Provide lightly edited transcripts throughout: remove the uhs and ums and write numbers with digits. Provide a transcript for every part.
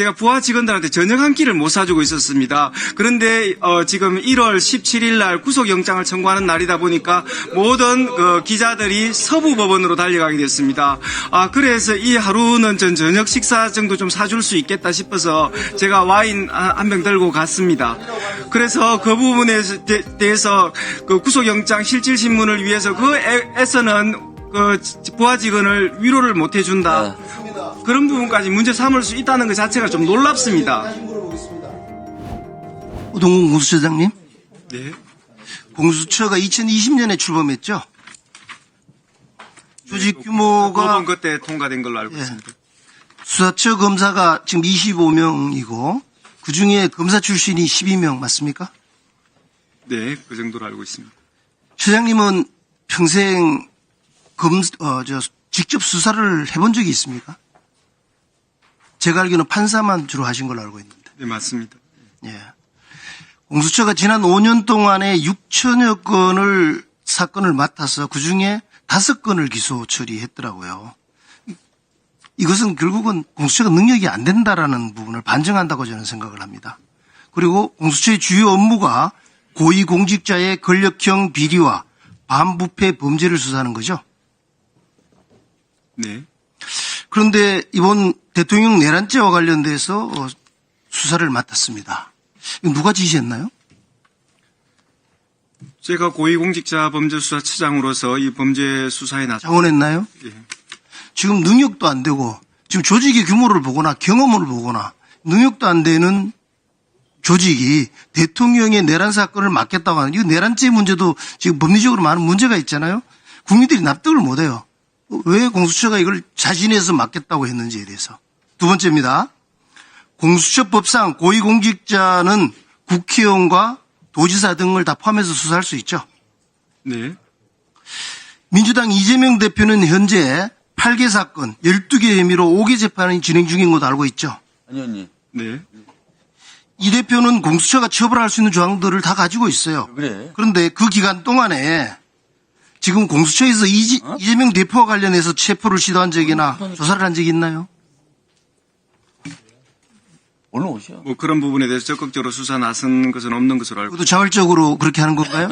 제가 부하 직원들한테 저녁 한 끼를 못 사주고 있었습니다. 그런데 지금 1월 17일 날 구속영장을 청구하는 날이다 보니까 모든 기자들이 서부법원으로 달려가게 됐습니다. 그래서 이 하루는 전 저녁 식사 정도 좀 사줄 수 있겠다 싶어서 제가 와인 한 병 들고 갔습니다. 그래서 그 부분에 대해서 그 구속영장 실질신문을 위해서 그 애서는 그 부하 직원을 위로를 못 해준다. 그런 부분까지 문제 삼을 수 있다는 것 자체가 좀 놀랍습니다. 오동훈 공수처장님, 네. 공수처가 2020년에 출범했죠. 조직 규모가 법원 그때 통과된 걸로 알고 있습니다. 수사처 검사가 지금 25명이고 그중에 검사 출신이 12명 맞습니까? 네, 그 정도로 알고 있습니다. 처장님은 평생 직접 수사를 해본 적이 있습니까? 제가 알기로는 판사만 주로 하신 걸로 알고 있는데. 네, 맞습니다. 예. 공수처가 지난 5년 동안에 6천여 건을 사건을 맡아서 그중에 5건을 기소 처리했더라고요. 이것은 결국은 공수처가 능력이 안 된다라는 부분을 반증한다고 저는 생각을 합니다. 그리고 공수처의 주요 업무가 고위공직자의 권력형 비리와 반부패 범죄를 수사하는 거죠. 네. 그런데 이번 대통령 내란죄와 관련돼서 수사를 맡았습니다. 이거 누가 지시했나요? 제가 고위공직자범죄수사처장으로서 이 범죄 수사에 자원했나요? 예. 지금 능력도 안 되고 지금 조직의 규모를 보거나 경험을 보거나 능력도 안 되는 조직이 대통령의 내란 사건을 맡겠다고 하는 이 내란죄 문제도 지금 법리적으로 많은 문제가 있잖아요. 국민들이 납득을 못해요. 왜 공수처가 이걸 자진해서 맡겠다고 했는지에 대해서. 두 번째입니다. 공수처법상 고위공직자는 국회의원과 도지사 등을 다 포함해서 수사할 수 있죠. 네. 민주당 이재명 대표는 현재 8개 사건 12개 혐의로 5개 재판이 진행 중인 것도 알고 있죠. 아니요. 네. 이 대표는 공수처가 처벌할 수 있는 조항들을 다 가지고 있어요. 그래. 그런데 그 기간 동안에 지금 공수처에서 이재명 대표와 관련해서 체포를 시도한 적이나 조사를 한 적이 있나요? 얼른 오시오. 뭐 그런 부분에 대해서 적극적으로 수사 나선 것은 없는 것으로 알고 그것도 자발적으로 그렇게 하는 건가요?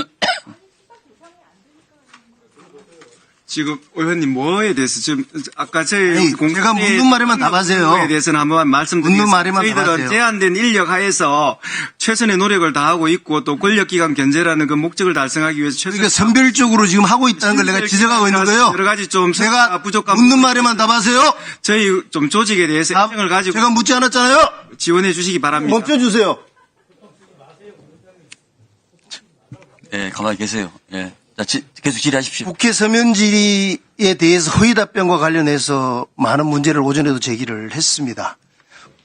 지금 의원님 뭐에 대해서 지금 아까 저희 아니, 제가 묻는 말에만 답하세요. 에 대해서는 한번 말씀드리겠습니다. 묻는 말에만 저희들은 답하세요. 제한된 인력 하에서 최선의 노력을 다하고 있고 또 권력기관 견제라는 그 목적을 달성하기 위해서 그러니까 선별적으로 지금 하고 있다는 걸 내가 지적하고 있는 거예요. 여러 가지 좀 내가 부족한 묻는 말에만 답하세요. 저희 좀 조직에 대해서 애정을 가지고 제가 묻지 않았잖아요. 지원해 주시기 바랍니다. 멈춰주세요. 예, 가만히 계세요. 예. 자, 계속 질의하십시오. 국회 서면 질의에 대해서 허위 답변과 관련해서 많은 문제를 오전에도 제기를 했습니다.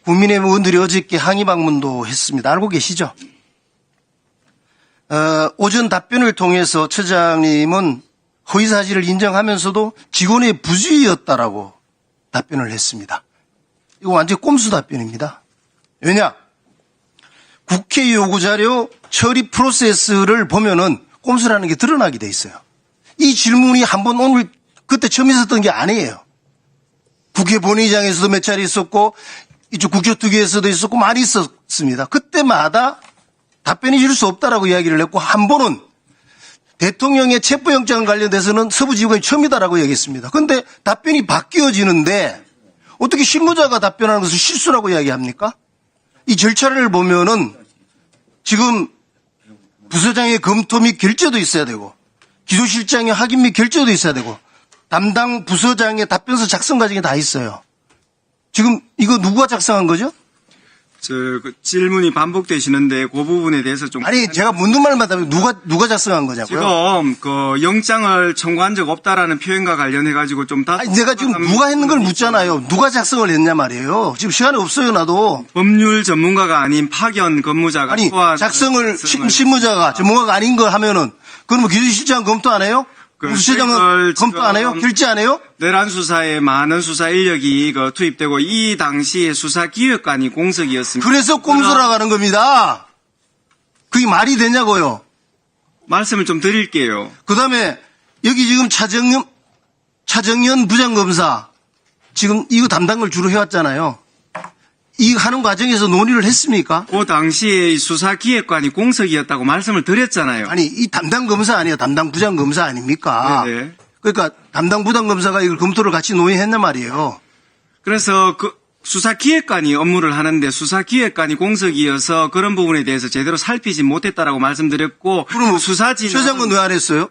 국민의힘 의원들이 어저께 항의 방문도 했습니다. 알고 계시죠? 오전 답변을 통해서 처장님은 허위 사실을 인정하면서도 직원의 부주의였다라고 답변을 했습니다. 이거 완전 꼼수 답변입니다. 왜냐? 국회 요구 자료 처리 프로세스를 보면은 꼼수라는 게 드러나게 돼 있어요. 이 질문이 한번 오늘 그때 처음 있었던 게 아니에요. 국회 본회의장에서도 몇 차례 있었고 이쪽 국교특위에서도 있었고 많이 있었습니다. 그때마다 답변이 줄 수 없다라고 이야기를 했고 한 번은 대통령의 체포영장 관련돼서는 서부지검이 처음이다라고 얘기했습니다. 그런데 답변이 바뀌어지는데 어떻게 실무자가 답변하는 것을 실수라고 이야기합니까? 이 절차를 보면은 지금 부서장의 검토 및 결재도 있어야 되고 기조실장의 확인 및 결재도 있어야 되고 담당 부서장의 답변서 작성 과정이 다 있어요. 지금 이거 누가 작성한 거죠? 그 질문이 반복되시는데 그 부분에 대해서 좀 아니 제가 묻는 말만 답변 누가 작성한 거냐고요? 지금 그 영장을 청구한 적 없다라는 표현과 관련해 가지고 좀 다 아니 내가 지금 누가 했는 걸 묻잖아요. 누가 작성을 했냐 말이에요. 지금 시간이 없어요 나도. 법률 전문가가 아닌 파견 근무자가 아니 작성을 실무자가 전문가가 아닌 걸 하면은 그러면 기조실장 검토 안 해요? 공수처장은 검토 안 해요? 결재 안 해요? 내란 수사에 많은 수사 인력이 투입되고 이 당시에 수사 기획관이 공석이었습니다. 그래서 꼼수라고 하는 겁니다. 그게 말이 되냐고요. 말씀을 좀 드릴게요. 그다음에 여기 지금 차정연 부장검사 지금 이거 담당을 주로 해왔잖아요. 이 하는 과정에서 논의를 했습니까? 그 당시에 이 수사기획관이 공석이었다고 말씀을 드렸잖아요. 아니, 이 담당 검사 아니에요. 담당 부장 검사 아닙니까? 네네. 그러니까 담당 부장 검사가 이걸 검토를 같이 논의했단 말이에요. 그래서 그 수사기획관이 업무를 하는데 수사기획관이 공석이어서 그런 부분에 대해서 제대로 살피지 못했다라고 말씀드렸고, 그럼 수사진 최 장관 왜 안 했어요?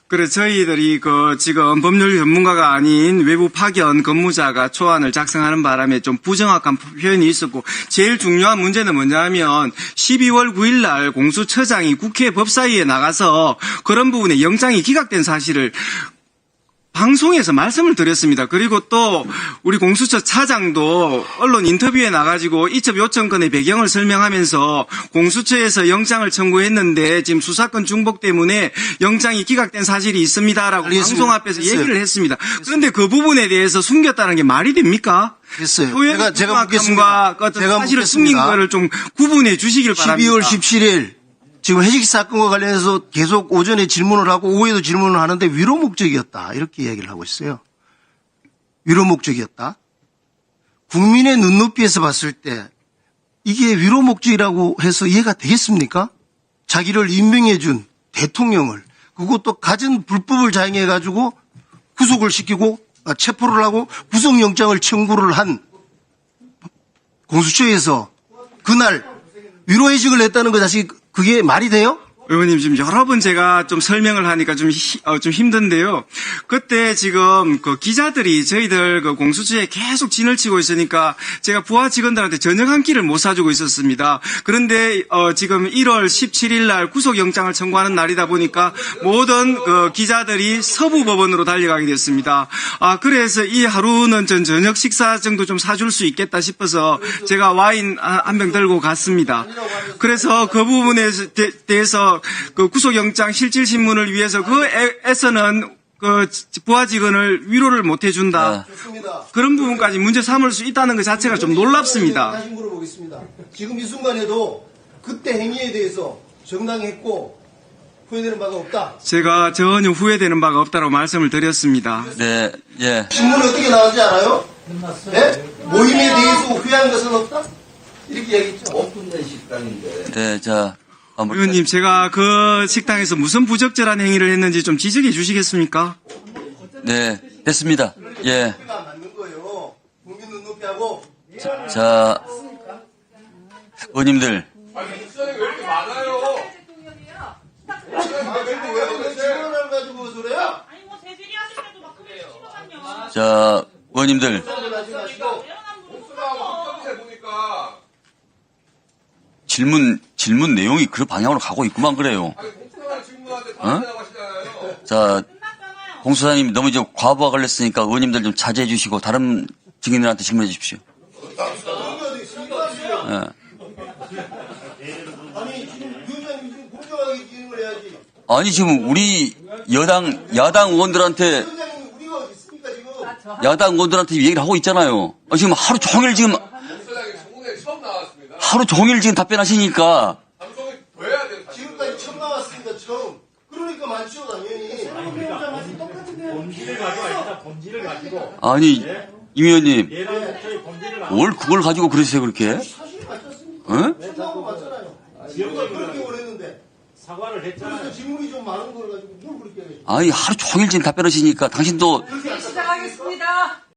그래서 저희들이 그 지금 법률 전문가가 아닌 외부 파견 근무자가 초안을 작성하는 바람에 좀 부정확한 표현이 있었고, 제일 중요한 문제는 뭐냐면 12월 9일 날 공수처장이 국회 법사위에 나가서 그런 부분에 영장이 기각된 사실을 방송에서 말씀을 드렸습니다. 그리고 또 우리 공수처 차장도 언론 인터뷰에 나가지고 이첩 요청건의 배경을 설명하면서 공수처에서 영장을 청구했는데 지금 수사권 중복 때문에 영장이 기각된 사실이 있습니다라고 알겠습니다. 방송 앞에서 됐어요. 얘기를 했습니다. 그런데 그 부분에 대해서 숨겼다는 게 말이 됩니까? 됐어요. 표현 제가 묻겠습니다. 어떤 제가 사실을 숨긴 묻겠습니다. 거를 좀 구분해 주시길 바랍니다. 12월 17일 지금 해직 사건과 관련해서 계속 오전에 질문을 하고 오후에도 질문을 하는데 위로 목적이었다. 이렇게 이야기를 하고 있어요. 위로 목적이었다. 국민의 눈높이에서 봤을 때 이게 위로 목적이라고 해서 이해가 되겠습니까? 자기를 임명해 준 대통령을 그것도 갖은 불법을 자행해 가지고 구속을 시키고 체포를 하고 구속영장을 청구를 한 공수처에서 그날 위로해직을 했다는 것 자식 그게 말이 돼요? 의원님 지금 여러 번 제가 좀 설명을 하니까 좀 힘든데요. 그때 지금 그 기자들이 저희들 그 공수처에 계속 진을 치고 있으니까 제가 부하 직원들한테 저녁 한 끼를 못 사주고 있었습니다. 그런데 지금 1월 17일 날 구속영장을 청구하는 날이다 보니까 모든 그 기자들이 서부법원으로 달려가게 됐습니다. 그래서 이 하루는 전 저녁 식사 정도 좀 사줄 수 있겠다 싶어서 제가 와인 한 병 들고 갔습니다. 그래서 그 부분에 대해서 그 구속영장 실질신문을 위해서 그 애써는 그 부하 직원을 위로를 못 해준다. 그런 부분까지 문제 삼을 수 있다는 것 자체가 좀 놀랍습니다. 다시 물어보겠습니다. 지금 이 순간에도 그때 행위에 대해서 정당했고 후회되는 바가 없다. 제가 전혀 후회되는 바가 없다고 말씀을 드렸습니다. 네, 예. 신문에 어떻게 나왔는지 알아요? 네? 모임에 대해서 후회한 것은 없다? 이렇게 얘기했죠. 오픈된 식당인데. 네, 자. 의원님, 제가 그 식당에서 무슨 부적절한 행위를 했는지 좀 지적해 주시겠습니까? 네, 됐습니다. 예. 그가 맞는 거예요. 국민 눈높이하고. 자, 의원님들. 질문을 가지고 소리야? 아니 뭐 대질이 하실 때도 막 크게 치시더만요. 자, 의원님들. 질문 내용이 그 방향으로 가고 있구만 그래요. 어? 자, 공수사님 너무 이제 과부하 걸렸으니까 의원님들 좀 자제해 주시고 다른 증인들한테 질문해 주십시오. 예. 아니 지금 위원장님 지금 공정하게 진행을 해야지. 아니 지금 우리 야당 의원들한테 위원장님 우리가 어디 있습니까 지금? 야당 의원들한테 얘기를 하고 있잖아요. 지금 하루 종일 지금 답변하시니까 지금까지 처음 나왔습니다. 처음. 그러니까 많죠 당연히. 본질을 가지고 아니 임 의원님 얘를 저희 본질을 뭘 그걸 가지고 그러세요 그렇게? 사실이 맞췄습니다. 어? 처음 나온 거 맞잖아요. 지금까지 그렇게 원했는데. 사과를 했잖아요. 그래서 질문이 좀 많은 걸 가지고 뭘 그렇게 해야지. 아니 하루 종일 지금 답변하시니까 당신도 그렇게